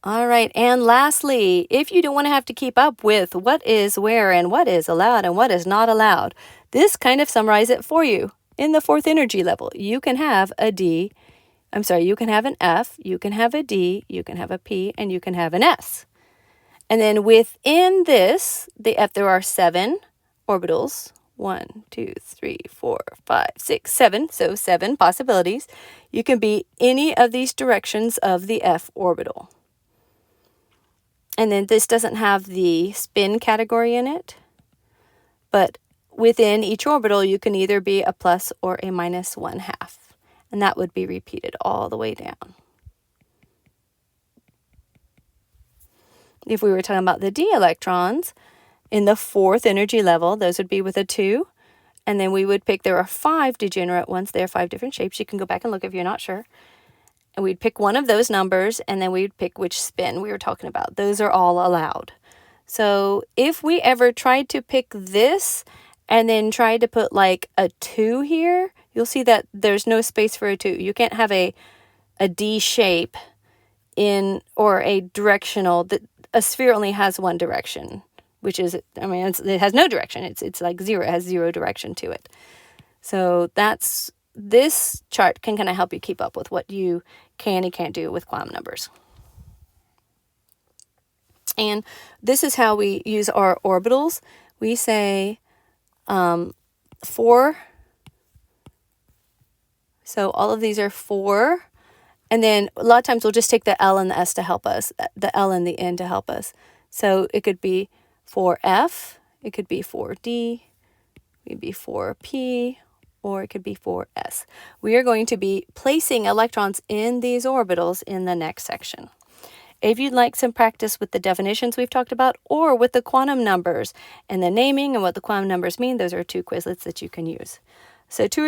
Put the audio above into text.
All right, and lastly, if you don't want to have to keep up with what is where and what is allowed and what is not allowed, this kind of summarizes it for you. In the fourth energy level, you can have a D, you can have an F, you can have a D, you can have a P, and you can have an S. And then within this, the F, there are 7 orbitals. 1, 2, 3, 4, 5, 6, 7. So 7 possibilities. You can be any of these directions of the F orbital. And then this doesn't have the spin category in it. But within each orbital, you can either be a plus or a minus 1/2. And that would be repeated all the way down. If we were talking about the d electrons, in the fourth energy level, those would be with a 2. And then we would pick, there are 5 degenerate ones. There are 5 different shapes. You can go back and look if you're not sure. And we'd pick one of those numbers, and then we'd pick which spin we were talking about. Those are all allowed. So if we ever tried to pick this and then tried to put like a 2 here, you'll see that there's no space for a 2. You can't have a D shape in, or a directional, a sphere only has one direction, which is, it has no direction. It's like 0. It has 0 direction to it. So this chart can kind of help you keep up with what you can and can't do with quantum numbers. And this is how we use our orbitals. We say 4. So all of these are 4. And then a lot of times we'll just take the L and the S to help us, the L and the N to help us. So it could be 4F, it could be 4D, it could be 4P, or it could be 4S. We are going to be placing electrons in these orbitals in the next section. If you'd like some practice with the definitions we've talked about, or with the quantum numbers and the naming and what the quantum numbers mean, those are 2 Quizlets that you can use. So to